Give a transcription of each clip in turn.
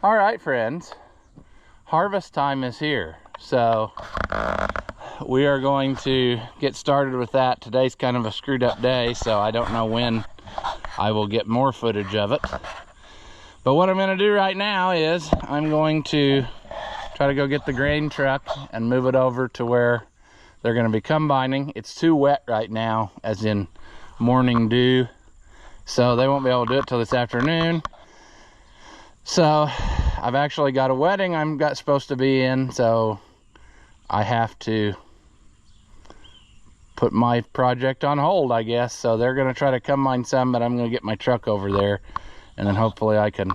All right, friends, harvest time is here. So we are going to get started with that. Today's kind of a screwed up day, so I don't know when I will get more footage of it. But what I'm going to do right now is I'm going to try to go get the grain truck and move it over to where they're going to be combining. It's too wet right now, as in morning dew, so they won't be able to do it till this afternoon. So I've actually got a wedding I'm supposed to be in, so I have to put my project on hold, I guess. So they're going to try to combine some, but I'm going to get my truck over there, and then hopefully I can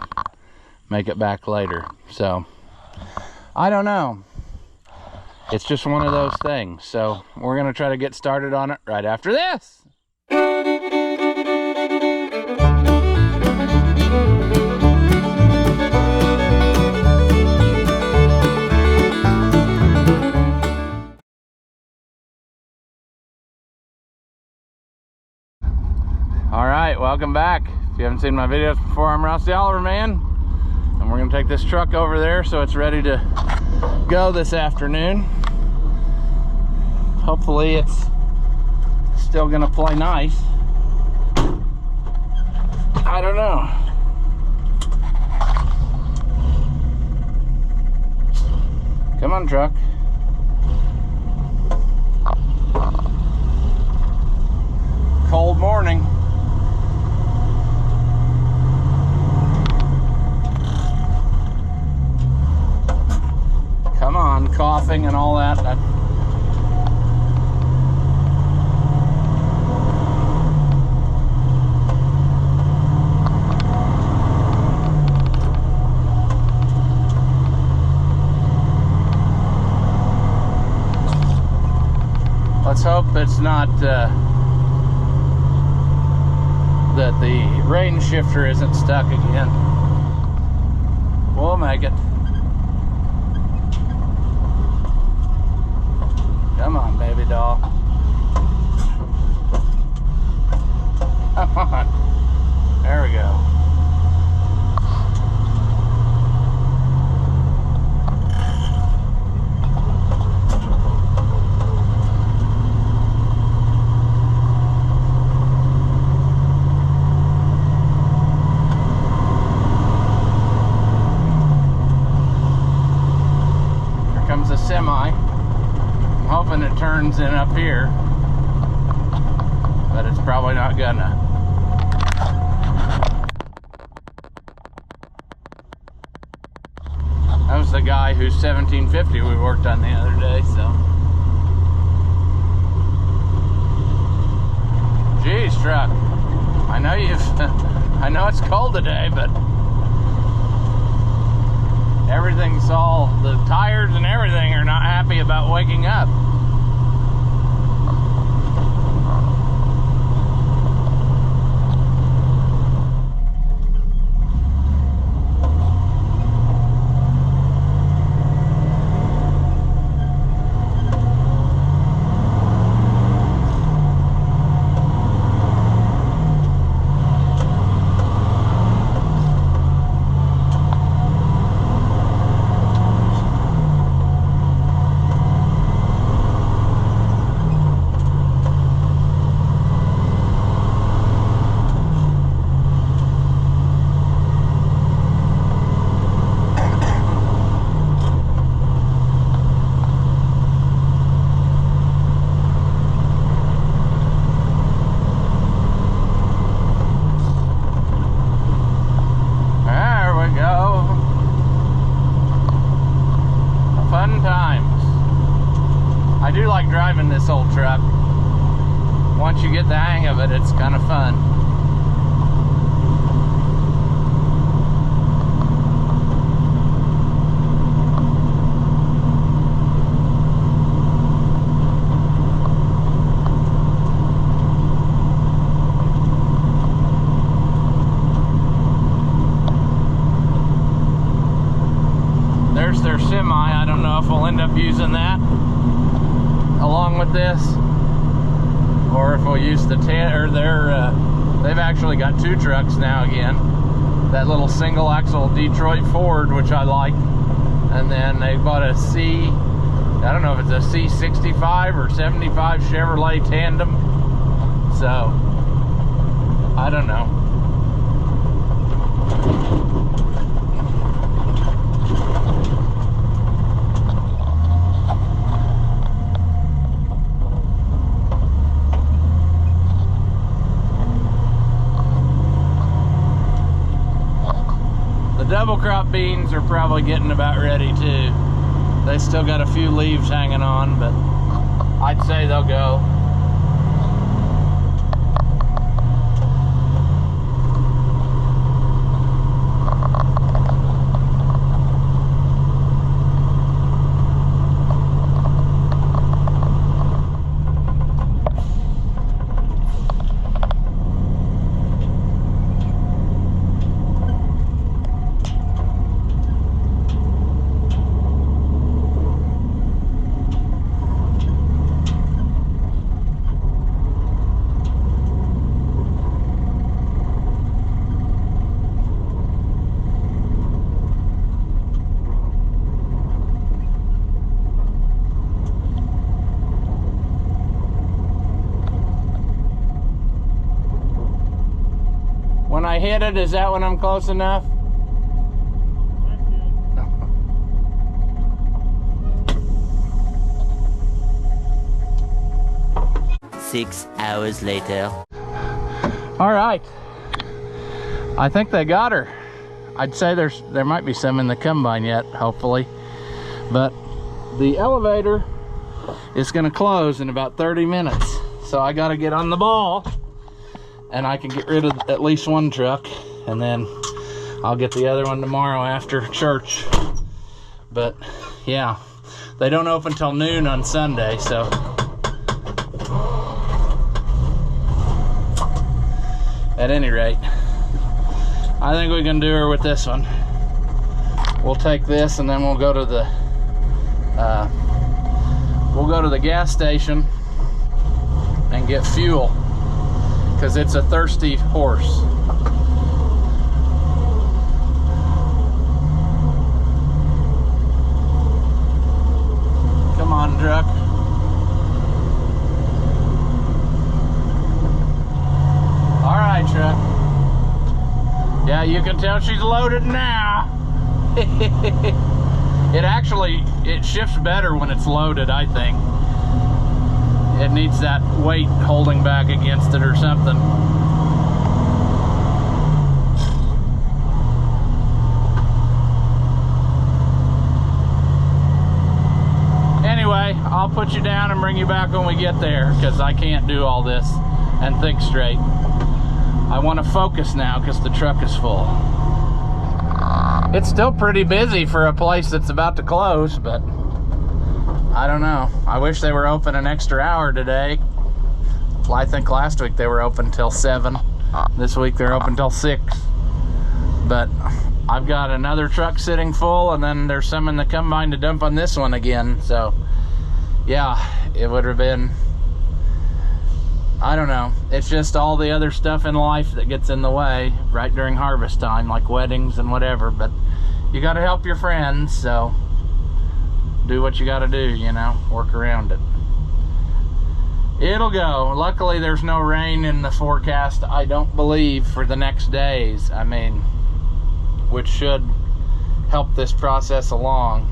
make it back later. So I don't know. It's just one of those things. So we're going to try to get started on it right after this. Alright, welcome back. If you haven't seen my videos before, I'm Ross the Oliver Man, and we're going to take this truck over there so it's ready to go this afternoon. Hopefully it's still going to play nice. I don't know. Come on, truck. Cold morning. Come on, coughing and all that. Let's hope it's not that the rain shifter isn't stuck again. We'll make it. Come on, baby doll. Come on. There we go. Here comes a semi. Hoping it turns in up here, but it's probably not gonna. That was the guy whose 1750 we worked on the other day, so. Geez, truck. I know I know it's cold today, but everything's all, the tires and everything are not happy about waking up. Fun times. I do like driving this old truck. Once you get the hang of it, it's kind of fun. There's their semi. I don't know if we'll end up using that along with this, or if we'll use the they've actually got two trucks now again. that little single axle Detroit Ford, which I like. And then they bought a I don't know if it's a C65 or 75 Chevrolet tandem. So, I don't know. The double crop beans are probably getting about ready too. They still got a few leaves hanging on, but I'd say they'll go. When I hit it, is that when I'm close enough? Six hours later. All right. I think they got her. I'd say there might be some in the combine yet, hopefully. But the elevator is gonna close in about 30 minutes. So I gotta get on the ball. And I can get rid of at least one truck, and then I'll get the other one tomorrow after church. But yeah, they don't open till noon on Sunday, so at any rate, I think we can do her with this one. We'll take this, and then we'll go to the gas station and get fuel, because it's a thirsty horse. Come on, truck. All right, truck. Yeah, you can tell she's loaded now. It shifts better when it's loaded, I think. It needs that weight holding back against it or something. Anyway, I'll put you down and bring you back when we get there, because I can't do all this and think straight. I want to focus now because the truck is full. It's still pretty busy for a place that's about to close, but I don't know. I wish they were open an extra hour today. Well, I think last week they were open till 7. This week they're open till 6. But I've got another truck sitting full, and then there's some in the combine to dump on this one again. So yeah, it would have been, I don't know. It's just all the other stuff in life that gets in the way right during harvest time, like weddings and whatever. But you got to help your friends, so do what you got to do, you know, work around it. It'll go. Luckily, there's no rain in the forecast, I don't believe, for the next days. I mean, which should help this process along.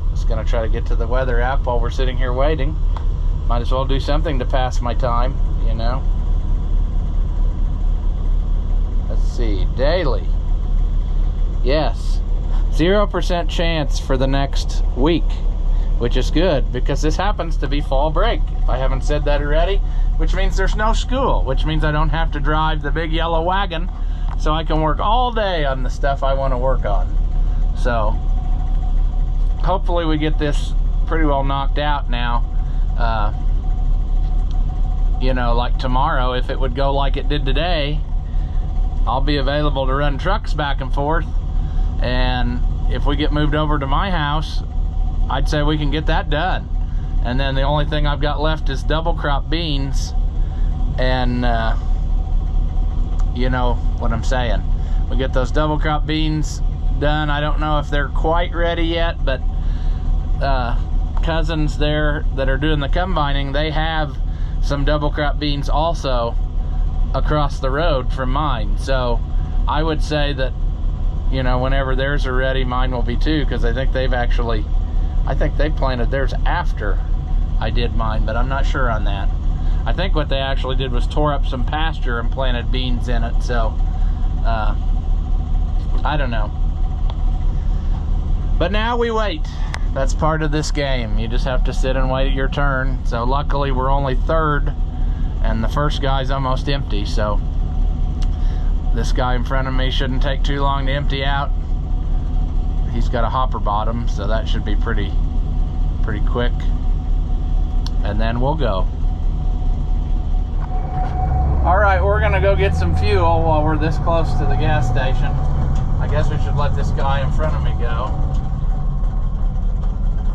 Just gonna try to get to the weather app while we're sitting here waiting. Might as well do something to pass my time, you know. Let's see, daily. Yes, 0% chance for the next week, which is good because this happens to be fall break, if I haven't said that already, which means there's no school, which means I don't have to drive the big yellow wagon, so I can work all day on the stuff I want to work on. So hopefully we get this pretty well knocked out now. You know, like tomorrow, if it would go like it did today, I'll be available to run trucks back and forth. And if we get moved over to my house, I'd say we can get that done. And then the only thing I've got left is double crop beans and you know what I'm saying. We get those double crop beans done. I don't know if they're quite ready yet, but cousins there that are doing the combining, they have some double crop beans also across the road from mine. So I would say that, you know, whenever theirs are ready, mine will be too, because I think they planted theirs after I did mine, but I'm not sure on that. I think what they actually did was tore up some pasture and planted beans in it, so I don't know. But now we wait. That's part of this game. You just have to sit and wait your turn. So luckily we're only third, and the first guy's almost empty, so this guy in front of me shouldn't take too long to empty out. He's got a hopper bottom, so that should be pretty quick, and then we'll go. All right, we're gonna go get some fuel while we're this close to the gas station. I guess we should let this guy in front of me go.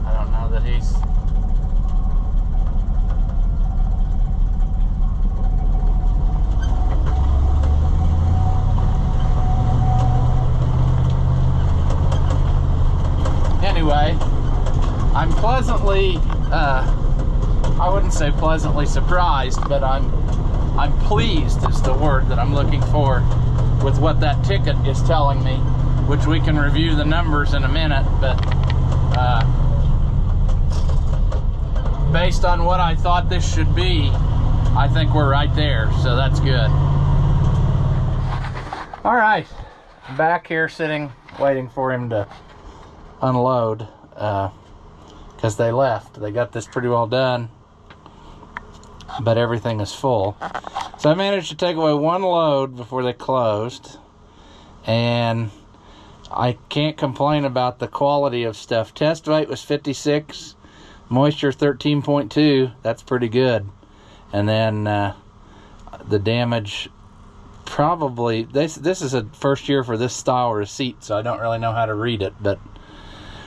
I don't know that he's... Anyway, I'm pleasantly, I wouldn't say pleasantly surprised, but I'm pleased is the word that I'm looking for with what that ticket is telling me, which we can review the numbers in a minute, but based on what I thought this should be, I think we're right there, so that's good. All right, I'm back here sitting, waiting for him to unload, because they left. They got this pretty well done, but everything is full. So I managed to take away one load before they closed, and I can't complain about the quality of stuff. Test weight was 56, moisture 13.2. That's pretty good. And then the damage, probably, this is a first year for this style receipt, so I don't really know how to read it, but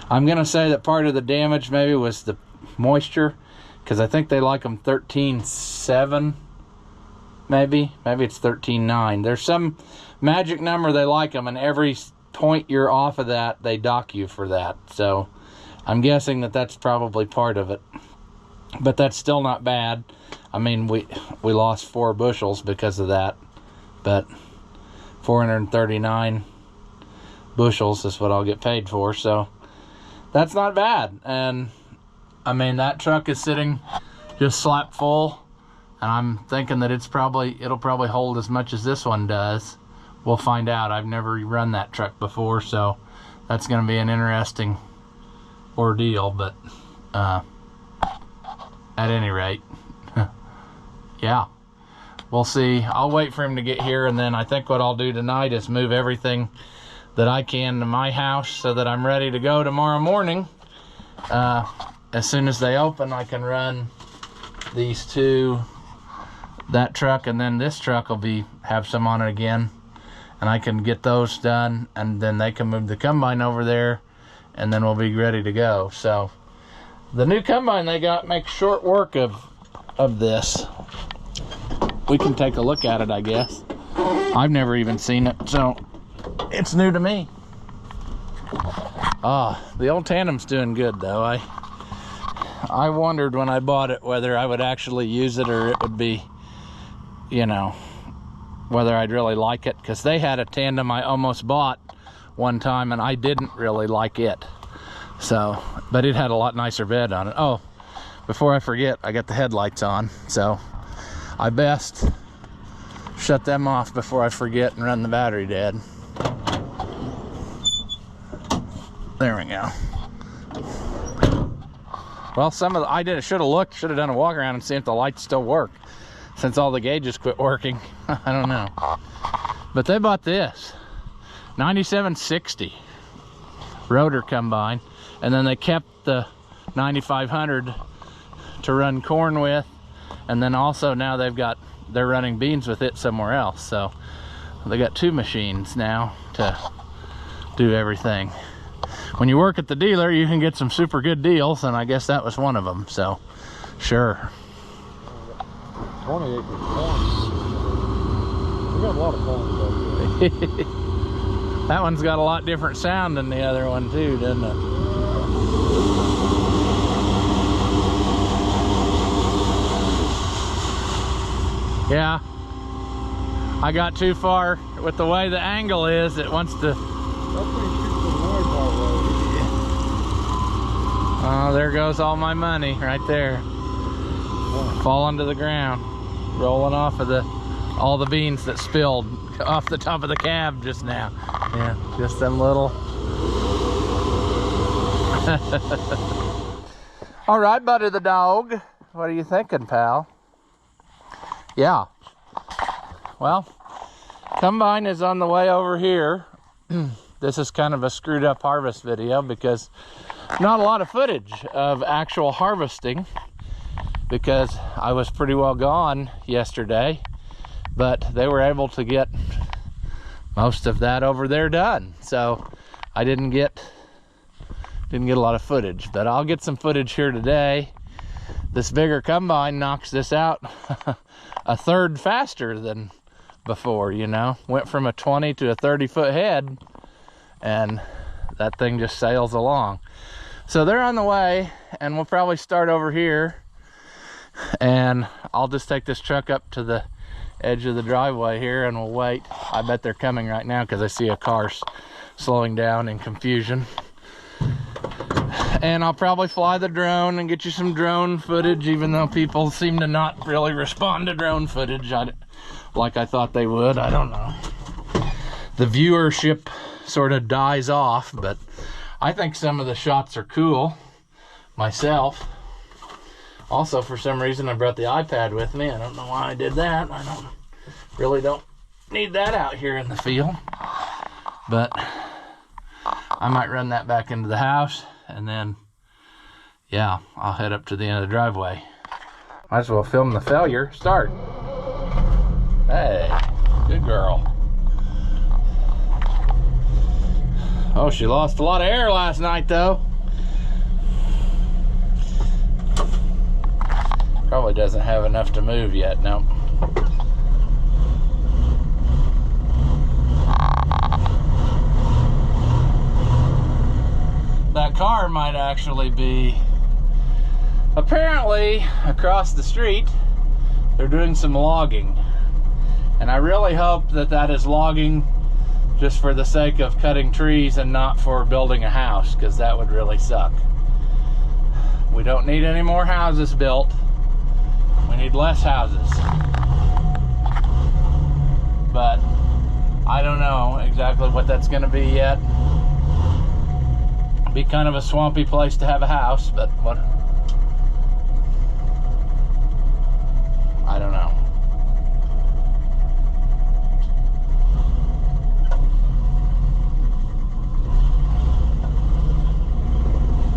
I'm gonna say that part of the damage maybe was the moisture, because I think they like them 13.7, maybe it's 13.9. There's some magic number they like them, and every point you're off of that, they dock you for that. So I'm guessing that that's probably part of it, but that's still not bad. I mean, we lost 4 bushels because of that, but 439 bushels is what I'll get paid for, so that's not bad. And I mean, that truck is sitting just slap full, and I'm thinking that it'll probably hold as much as this one does. We'll find out. I've never run that truck before, so that's going to be an interesting ordeal, but at any rate, yeah, we'll see. I'll wait for him to get here, and then I think what I'll do tonight is move everything that I can to my house so that I'm ready to go tomorrow morning. As soon as they open, I can run these two, that truck, and then this truck will have some on it again, and I can get those done, and then they can move the combine over there, and then we'll be ready to go. So the new combine they got makes short work of this. We can take a look at it, I guess. I've never even seen it, so it's new to me. The old tandem's doing good though. I wondered when I bought it whether I would actually use it, or it would be, you know, whether I'd really like it, because they had a tandem I almost bought one time and I didn't really like it. So, but it had a lot nicer bed on it. Oh, before I forget, I got the headlights on, so I best shut them off before I forget and run the battery dead. There we go. Well, should have done a walk around and see if the lights still work, since all the gauges quit working. I don't know. But they bought this 9760 rotor combine, and then they kept the 9500 to run corn with, and then also now they're running beans with it somewhere else. So they got 2 machines now to do everything. When you work at the dealer, you can get some super good deals, and I guess that was one of them. So sure. 20 acres corn. got a lot of fun. That one's got a lot different sound than the other one too, doesn't it? Yeah. I got too far with the way the angle is. It wants to. Oh, there goes all my money right there. Falling to the ground, rolling off of all the beans that spilled off the top of the cab just now. Yeah, just them little. All right, Buddy the dog. What are you thinking, pal? Yeah. Well, combine is on the way over here. This is kind of a screwed up harvest video because not a lot of footage of actual harvesting because I was pretty well gone yesterday, but they were able to get most of that over there done. So I didn't get a lot of footage, but I'll get some footage here today. This bigger combine knocks this out a third faster than before, you know. Went from a 20 to a 30-foot head, and that thing just sails along. So they're on the way, and we'll probably start over here, and I'll just take this truck up to the edge of the driveway here and we'll wait. I bet they're coming right now because I see a car slowing down in confusion. And I'll probably fly the drone and get you some drone footage, even though people seem to not really respond to drone footage like I thought they would. I don't know. The viewership sort of dies off, but I think some of the shots are cool myself. Also, for some reason, I brought the iPad with me. I don't know why I did that. I really don't need that out here in the field. But I might run that back into the house, and then, yeah, I'll head up to the end of the driveway. Might as well film the failure. Start. Hey, good girl. Oh, she lost a lot of air last night, though. Probably doesn't have enough to move yet. Nope. That car might actually be, apparently across the street they're doing some logging, and I really hope that that is logging just for the sake of cutting trees and not for building a house, because that would really suck. We don't need any more houses built. We need less houses. But I don't know exactly what that's going to be yet. It'd be kind of a swampy place to have a house, but what? I don't know.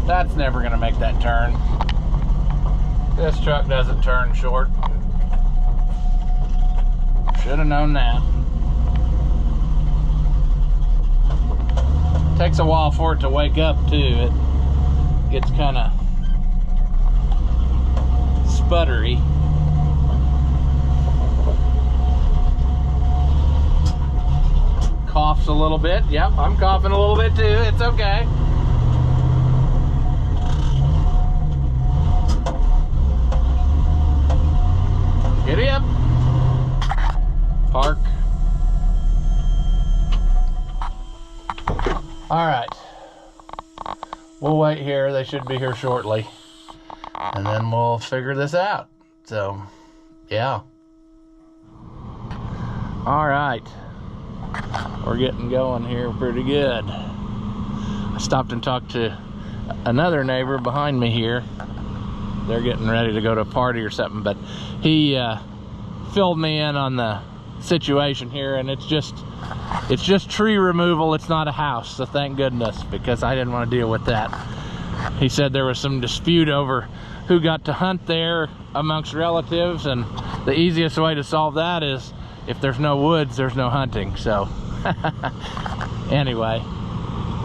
That's never going to make that turn. This truck doesn't turn short. Should have known that. Takes a while for it to wake up too. It gets kind of sputtery. Coughs a little bit. Yep, I'm coughing a little bit too. It's okay. Giddy up. Park. All right. We'll wait here. They should be here shortly. And then we'll figure this out. So, yeah. All right. We're getting going here pretty good. I stopped and talked to another neighbor behind me here. They're getting ready to go to a party or something, but he filled me in on the situation here, and it's just tree removal. It's not a house, so thank goodness, because I didn't want to deal with that. He said there was some dispute over who got to hunt there amongst relatives, and the easiest way to solve that is if there's no woods, there's no hunting. So anyway,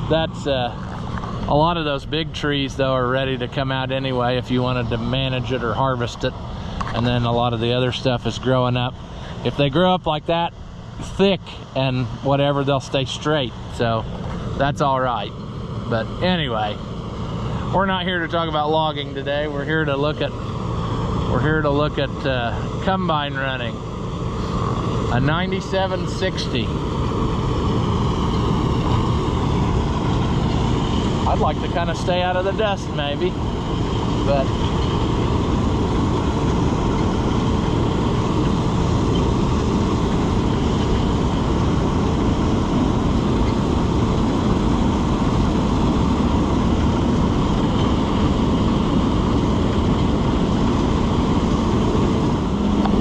that's a lot of those big trees though are ready to come out anyway if you wanted to manage it or harvest it. And then a lot of the other stuff is growing up. If they grow up like that thick and whatever, they'll stay straight, so that's all right. But anyway, we're not here to talk about logging today. We're here to look at combine running, a 9760. I'd like to kind of stay out of the dust maybe, but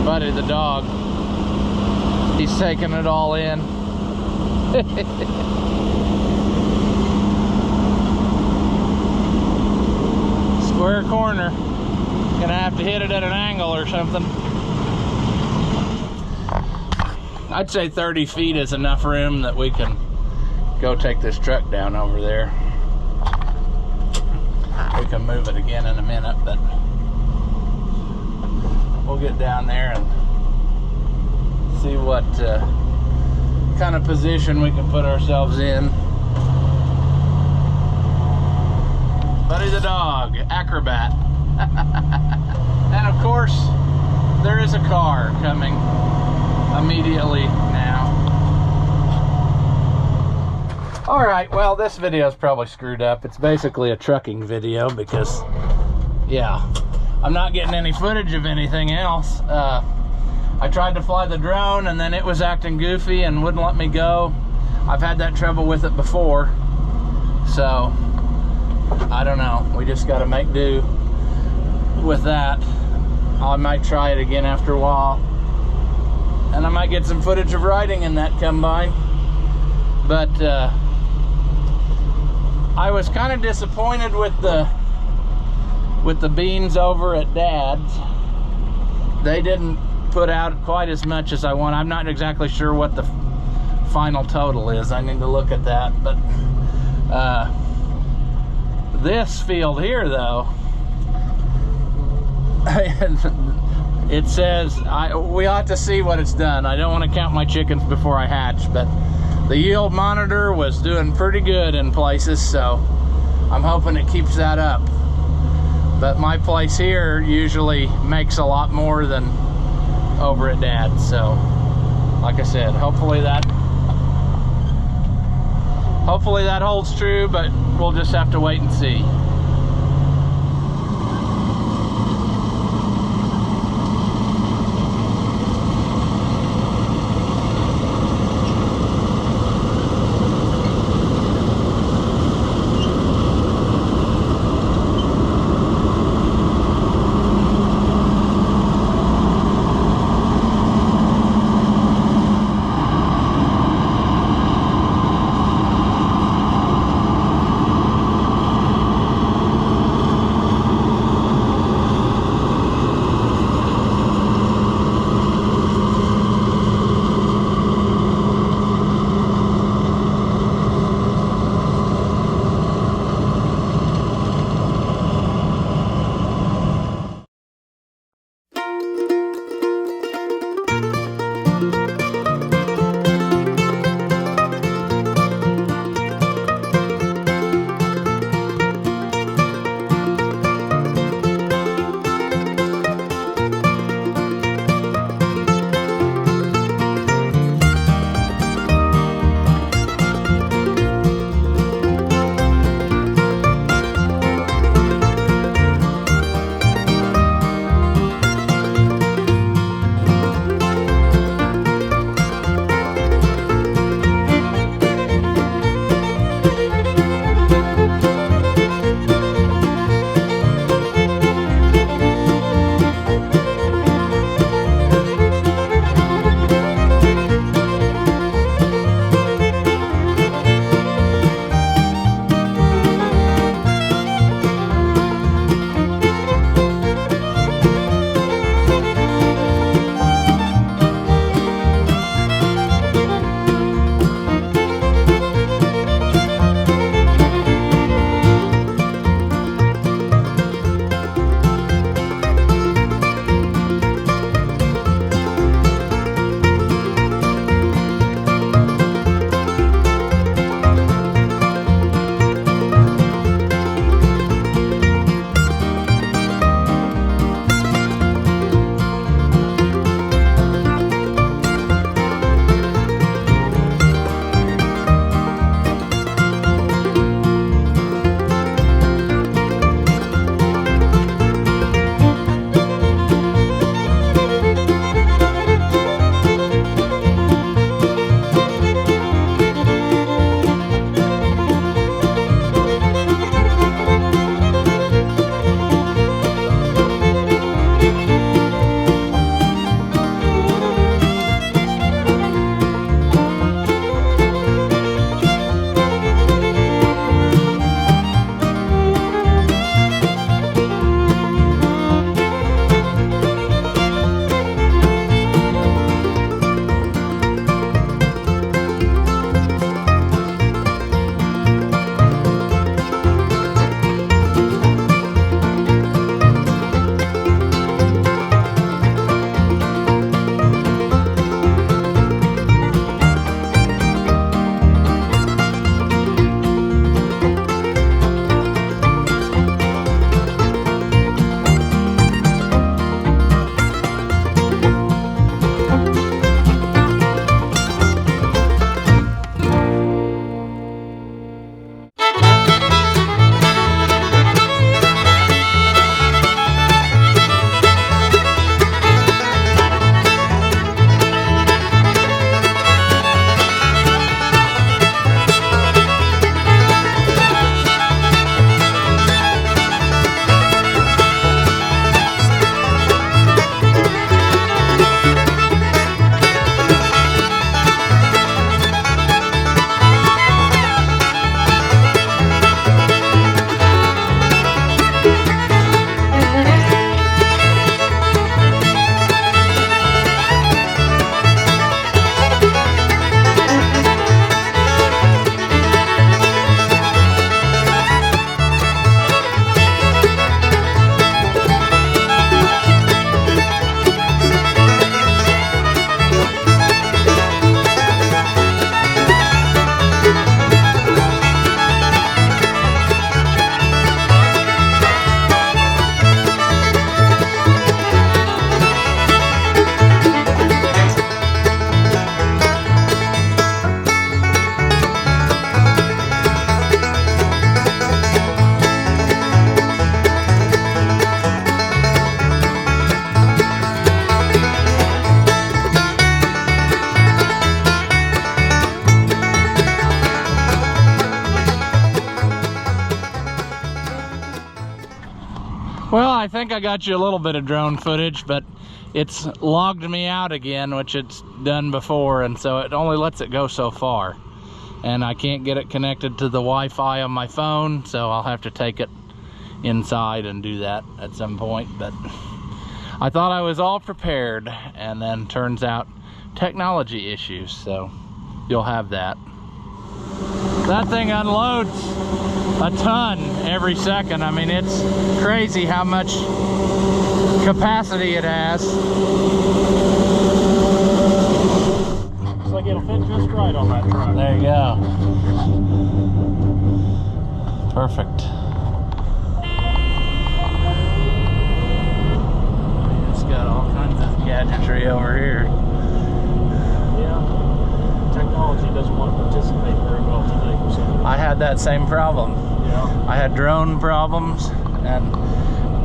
Buddy the dog, he's taking it all in. Square corner, gonna have to hit it at an angle or something. I'd say 30 feet is enough room that we can go take this truck down over there. We can move it again in a minute, but we'll get down there and see what kind of position we can put ourselves in. Buddy the dog, acrobat. And of course, there is a car coming immediately now. All right, well, this video is probably screwed up. It's basically a trucking video because, yeah, I'm not getting any footage of anything else. I tried to fly the drone and then it was acting goofy and wouldn't let me go. I've had that trouble with it before, so I don't know. We just got to make do with that. I might try it again after a while, and I might get some footage of riding in that combine. But I was kind of disappointed with the beans over at Dad's. They didn't put out quite as much as I want. I'm not exactly sure what the final total is. I need to look at that. But this field here, though, it says we ought to see what it's done. I don't want to count my chickens before I hatch, but the yield monitor was doing pretty good in places, so I'm hoping it keeps that up. But my place here usually makes a lot more than over at Dad's, so like I said, hopefully that holds true, but we'll just have to wait and see. Well, I think I got you a little bit of drone footage, but it's logged me out again, which it's done before, and so it only lets it go so far. And I can't get it connected to the Wi-Fi on my phone, so I'll have to take it inside and do that at some point. But I thought I was all prepared, and then turns out technology issues, so you'll have that. That thing unloads a ton every second. I mean, it's crazy how much capacity it has. Looks like it'll fit just right on that truck. There you go. Perfect. It's got all kinds of gadgetry over here. Yeah. Technology doesn't want to participate very well today for some reason. I had that same problem. Yeah. I had drone problems and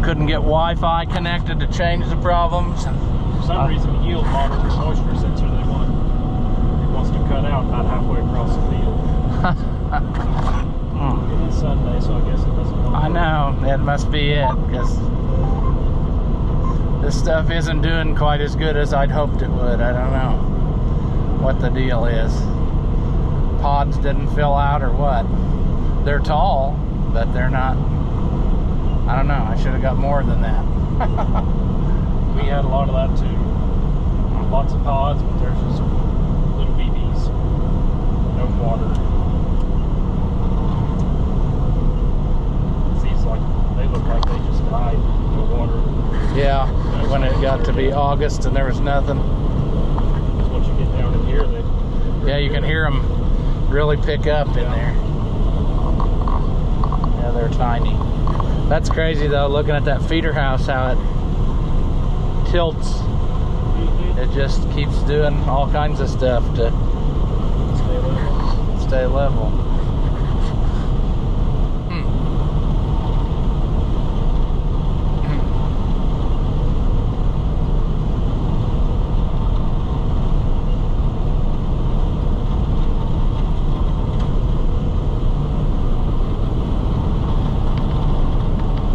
couldn't get Wi-Fi connected to change the problems. For some reason, the yield monitor moisture sensor they want, it wants to cut out about halfway across the field. It is Sunday, so I guess it doesn't want to. I know, that must be it, because this stuff isn't doing quite as good as I'd hoped it would. I don't know what the deal is. Pods didn't fill out or what. They're tall, but they're not, I don't know, I should have got more than that. We had a lot of that too. Lots of pods, but there's just little BBs. No water. Seems like they look like they just died. No water. Yeah, when it got to be August and there was nothing. Because once you get down in here, they. Yeah, you can hear them really pick up in there. Yeah, they're tiny. That's crazy though, looking at that feeder house, how it tilts. It just keeps doing all kinds of stuff to stay level.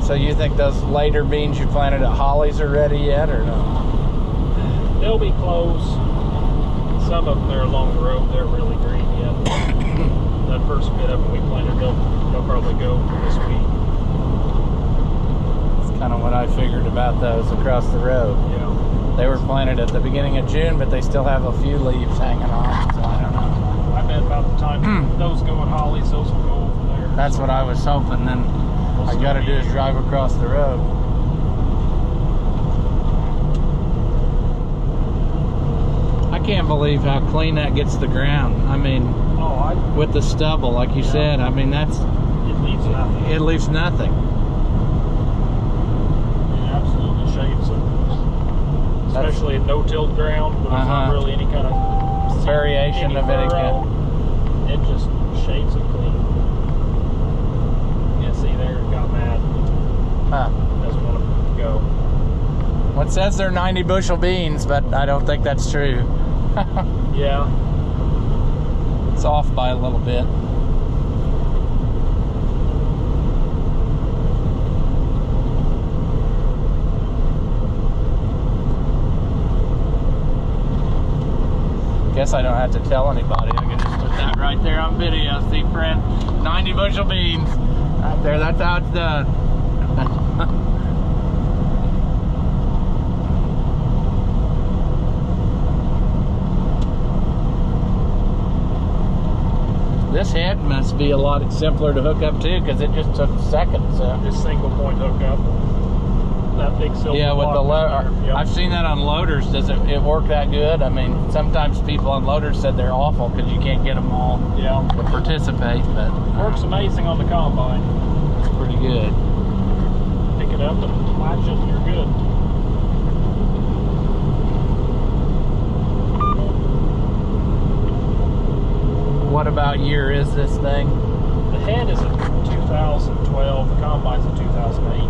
So you think those later beans you planted at Holly's are ready yet, or no? They'll be close. Some of them there along the road, they're really green yet. That first bit of them we planted, they'll probably go this week. That's kind of what I figured about those across the road. Yeah. They were planted at the beginning of June, but they still have a few leaves hanging on, so I don't know. I bet about the time those go at Holly's, those will go over there. That's what I was hoping. Then all I gotta do is drive across the road. I can't believe how clean that gets the ground. I mean, with the stubble, like you said, I mean, that's... It leaves nothing. It leaves nothing. It absolutely shapes it. Especially in no-tilled ground, where there's not really any kind of... variation of any kind. It just shapes it clean. Yeah, see there, it got mad. Doesn't want to go. Well, it says they're 90 bushel beans, but I don't think that's true. Yeah. It's off by a little bit. Guess I don't have to tell anybody. I can just put that right there on video. See, friend, 90 bushel beans. Right there, that's how it's done. This head must be a lot simpler to hook up too, because it just took seconds. Just single point hookup. That big silver. Yeah, with the loader. Yep. I've seen that on loaders. Does it work that good? I mean, sometimes people on loaders said they're awful because you can't get them all to participate, but works amazing on the combine. It's pretty good. Pick it up and latch it, and you're good. What about year is this thing? The head is a 2012. The combine's a 2008.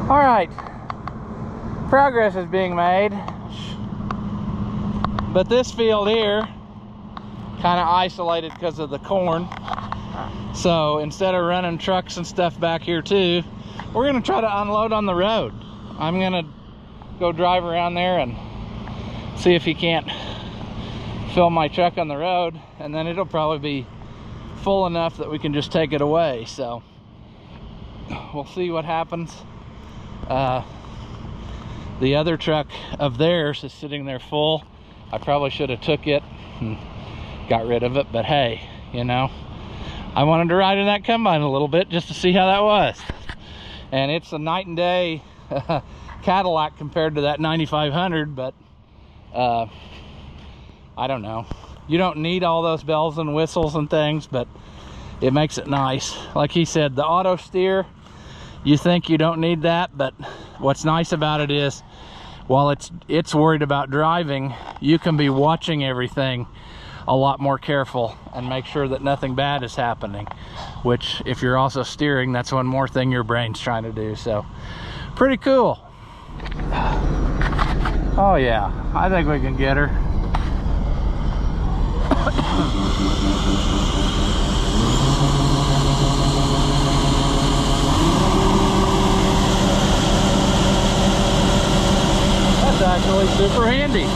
All right, progress is being made, but this field here, kind of isolated because of the corn, So instead of running trucks and stuff back here too, we're gonna try to unload on the road. I'm gonna go drive around there and see if he can't fill my truck on the road, and then it'll probably be full enough that we can just take it away. So we'll see what happens. The other truck of theirs is sitting there full. I probably should have took it and got rid of it, but hey, you know, I wanted to ride in that combine a little bit just to see how that was. And it's a night and day Cadillac compared to that 9500, but I don't know. You don't need all those bells and whistles and things, but it makes it nice. Like he said, the auto steer, you think you don't need that, but what's nice about it is, while it's worried about driving, you can be watching everything a lot more careful and make sure that nothing bad is happening, which if you're also steering, that's one more thing your brain's trying to do. So pretty cool. Oh yeah, I think we can get her. That's actually super handy.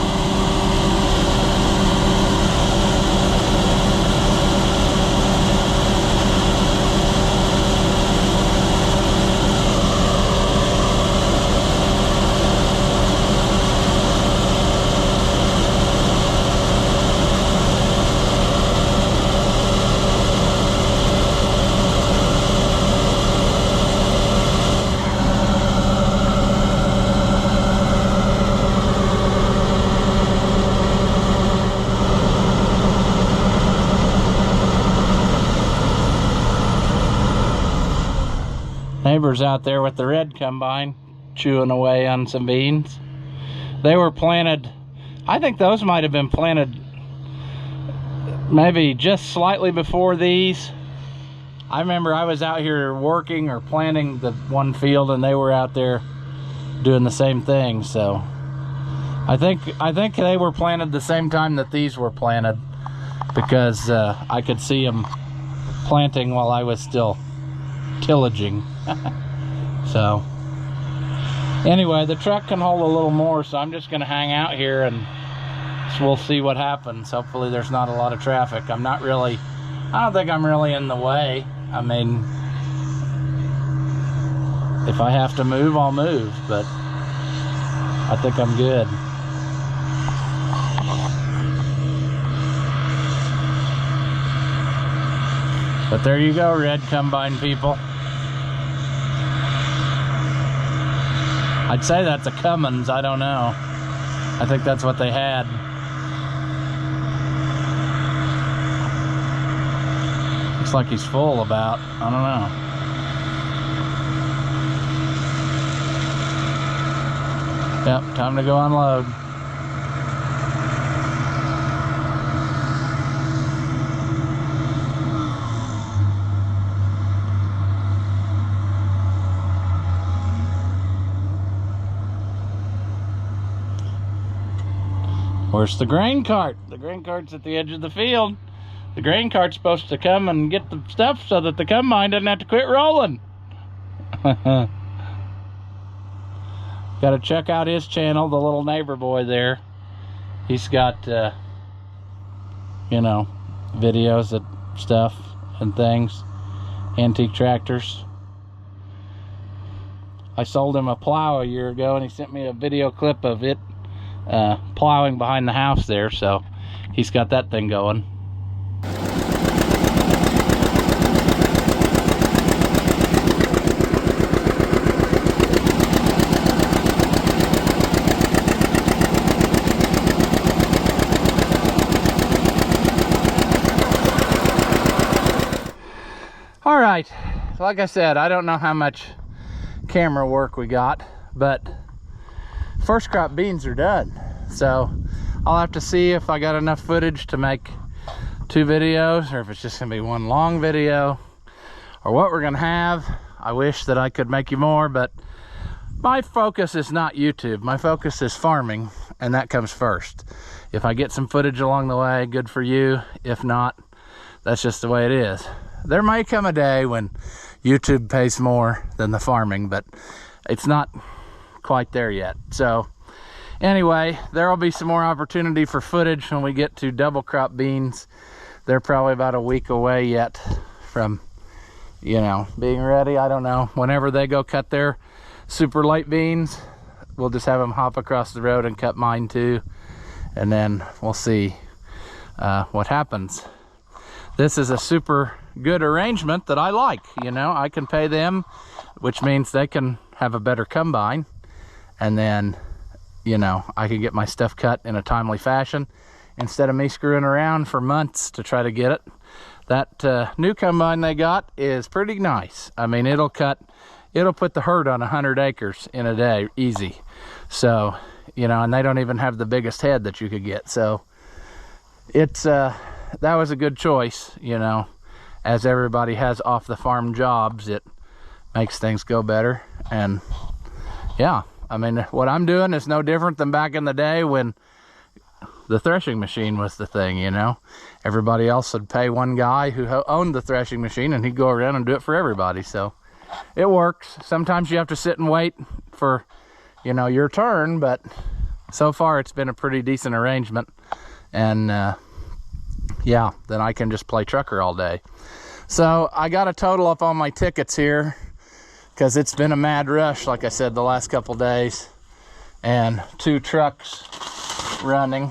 Neighbors out there with the red combine chewing away on some beans. They were planted, I think those might have been planted maybe just slightly before these. I remember I was out here working or planting the one field, and they were out there doing the same thing. So I think they were planted the same time that these were planted, because I could see them planting while I was still tillaging. So anyway, the truck can hold a little more, so I'm just gonna hang out here and we'll see what happens. Hopefully there's not a lot of traffic. I don't think I'm really in the way. I mean, if I have to move, I'll move, but I think I'm good. But there you go, red combine people. I'd say that's a Cummins, I don't know. I think that's what they had. Looks like he's full about, I don't know. Yep, time to go unload. Where's the grain cart? The grain cart's at the edge of the field. The grain cart's supposed to come and get the stuff so that the combine doesn't have to quit rolling. Got to check out his channel, the little neighbor boy there. He's got, you know, videos of stuff and things, antique tractors. I sold him a plow a year ago, and he sent me a video clip of it plowing behind the house there, so he's got that thing going. All right, like I said, I don't know how much camera work we got, but first crop beans are done. So I'll have to see if I got enough footage to make 2 videos, or if it's just gonna be one long video, or what we're gonna have. I wish that I could make you more, but my focus is not YouTube. My focus is farming, and that comes first. If I get some footage along the way, good for you. If not, that's just the way it is. there may come a day when YouTube pays more than the farming, but it's not quite there yet. So anyway, there will be some more opportunity for footage when we get to double crop beans. They're probably about a week away yet from, you know, being ready. I don't know. Whenever they go cut their super late beans, we'll just have them hop across the road and cut mine too. And then we'll see what happens. This is a super good arrangement that I like. You know, I can pay them, which means they can have a better combine. And then, you know, I can get my stuff cut in a timely fashion instead of me screwing around for months to try to get it. That new combine they got is pretty nice. I mean, it'll put the herd on 100 acres in a day, easy. So, you know, and they don't even have the biggest head that you could get. So it's, that was a good choice, you know. As everybody has off the farm jobs, it makes things go better. And yeah, I mean, what I'm doing is no different than back in the day when the threshing machine was the thing, you know. Everybody else would pay one guy who owned the threshing machine, and he'd go around and do it for everybody. So it works. Sometimes you have to sit and wait for, you know, your turn, but so far it's been a pretty decent arrangement. And yeah, then I can just play trucker all day. So I got a total up on my tickets here because it's been a mad rush, like I said, the last couple days, and 2 trucks running.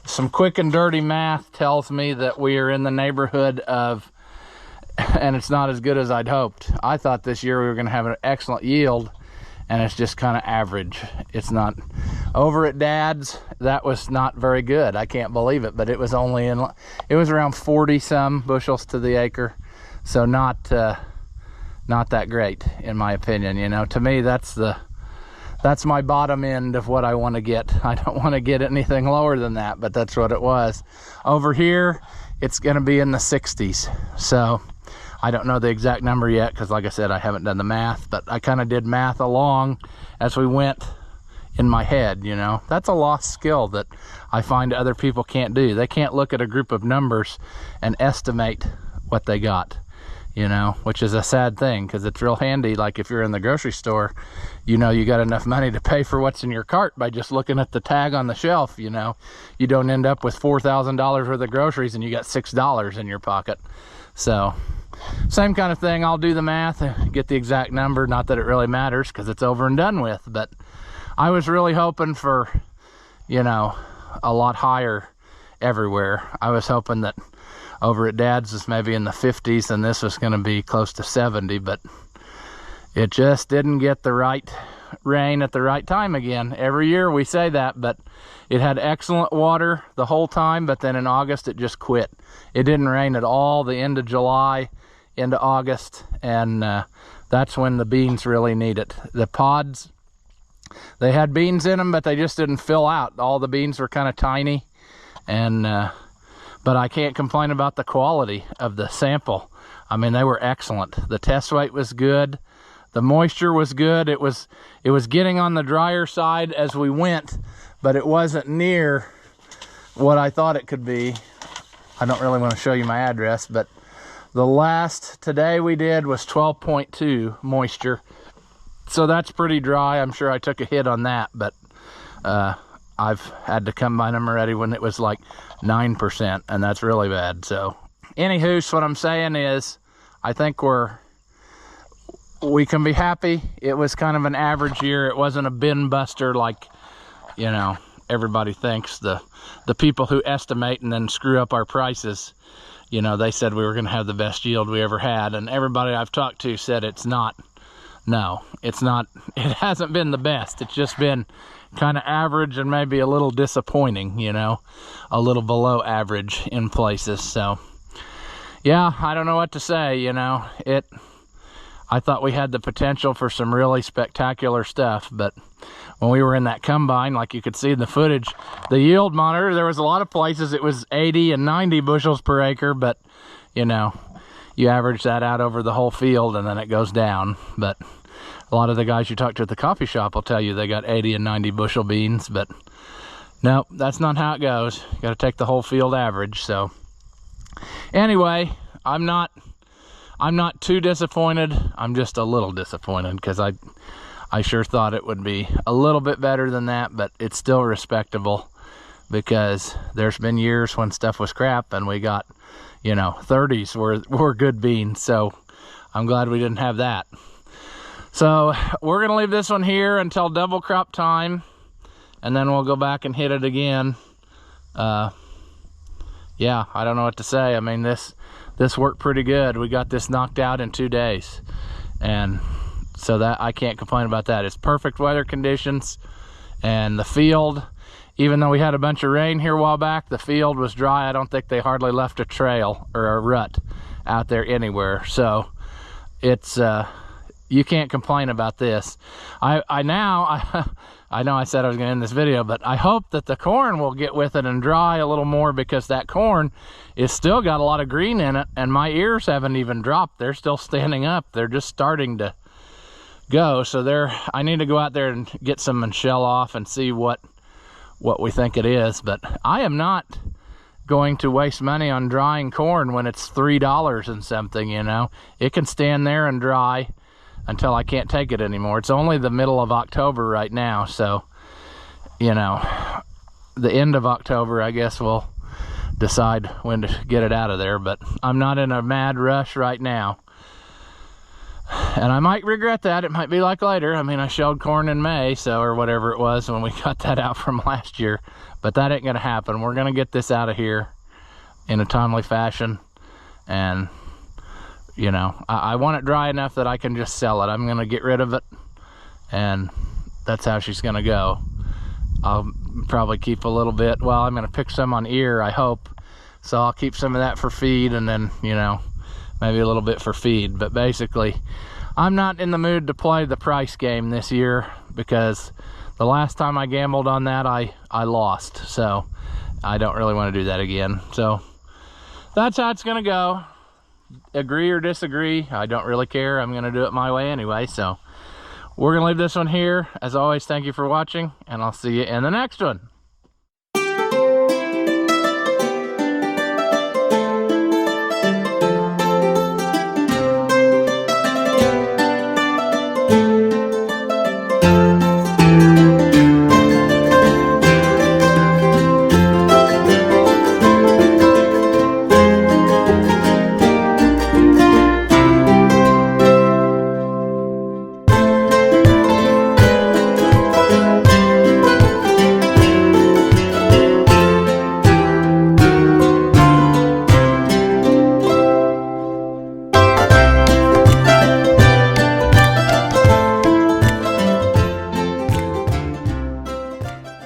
Some quick and dirty math tells me that we are in the neighborhood of, and it's not as good as I'd hoped. I thought this year we were going to have an excellent yield, and it's just kind of average. It's not. Over at Dad's, that was not very good. I can't believe it, but it was only it was around 40 some bushels to the acre. So not that great in my opinion. You know, to me that's my bottom end of what I want to get. I don't want to get anything lower than that, but that's what it was. Over here, it's going to be in the 60s. So I don't know the exact number yet because, like I said, I haven't done the math, but I kind of did math along as we went in my head, you know. That's a lost skill that I find other people can't do. They can't look at a group of numbers and estimate what they got, you know, which is a sad thing because it's real handy. Like if you're in the grocery store, you know, you got enough money to pay for what's in your cart by just looking at the tag on the shelf, you know. You don't end up with $4,000 worth of groceries and you got $6 in your pocket. So same kind of thing. I'll do the math and get the exact number. Not that it really matters because it's over and done with, but I was really hoping for, you know, a lot higher everywhere. I was hoping that over at Dad's was maybe in the 50s and this was going to be close to 70, but it just didn't get the right rain at the right time again. Every year we say that, but it had excellent water the whole time, but then in August it just quit. It didn't rain at all the end of July into August, and that's when the beans really need it. The pods, they had beans in them, but they just didn't fill out. All the beans were kind of tiny, and but I can't complain about the quality of the sample. I mean, they were excellent. The test weight was good. The moisture was good. It was getting on the drier side as we went, but it wasn't near what I thought it could be. I don't really want to show you my address, but the last today we did was 12.2 moisture. So that's pretty dry. I'm sure I took a hit on that, but I've had to combine them already when it was like 9%, and that's really bad. So anywho, what I'm saying is I think we can be happy. It was kind of an average year. It wasn't a bin buster like, you know, everybody thinks. The people who estimate and then screw up our prices, you know, they said we were going to have the best yield we ever had, and everybody I've talked to said it's not. No, it's not. It hasn't been the best. It's just been kind of average and maybe a little disappointing, you know, a little below average in places. So yeah, I don't know what to say, you know. I thought we had the potential for some really spectacular stuff, but when we were in that combine, like you could see in the footage, the yield monitor, there was a lot of places it was 80 and 90 bushels per acre, but you know, you average that out over the whole field and then it goes down. But a lot of the guys you talk to at the coffee shop will tell you they got 80 and 90 bushel beans, but no, that's not how it goes. You got to take the whole field average. So anyway, I'm not too disappointed. I'm just a little disappointed because I sure thought it would be a little bit better than that, but it's still respectable because there's been years when stuff was crap and we got, you know, 30s were good beans. So I'm glad we didn't have that. So we're gonna leave this one here until double crop time, and then we'll go back and hit it again. Yeah, I don't know what to say. I mean, this worked pretty good. We got this knocked out in 2 days, and so that I can't complain about that. It's perfect weather conditions, and the field, even though we had a bunch of rain here a while back, the field was dry. I don't think they hardly left a trail or a rut out there anywhere. So it's you can't complain about this. I know I said I was going to end this video, but I hope that the corn will get with it and dry a little more, because that corn is still got a lot of green in it, and my ears haven't even dropped. They're still standing up. They're just starting to go. So I need to go out there and get some and shell off and see what we think it is. But I am not going to waste money on drying corn when it's $3 and something, you know. It can stand there and dry until I can't take it anymore. It's only the middle of October right now, so, you know, the end of October, I guess we'll decide when to get it out of there. But I'm not in a mad rush right now, and I might regret that. It might be like later. I mean, I shelled corn in May, so, or whatever it was when we got that out from last year, but that ain't gonna happen. We're gonna get this out of here in a timely fashion, and you know, I want it dry enough that I can just sell it. I'm gonna get rid of it, and that's how she's gonna go. I'll probably keep a little bit. Well, I'm gonna pick some on ear, I hope. So I'll keep some of that for feed, and then, you know, maybe a little bit for feed. But basically, I'm not in the mood to play the price game this year, because the last time I gambled on that, I lost. So I don't really want to do that again. So that's how it's gonna go. Agree or disagree, I don't really care. I'm gonna do it my way anyway. So we're gonna leave this one here. As always, thank you for watching, and I'll see you in the next one.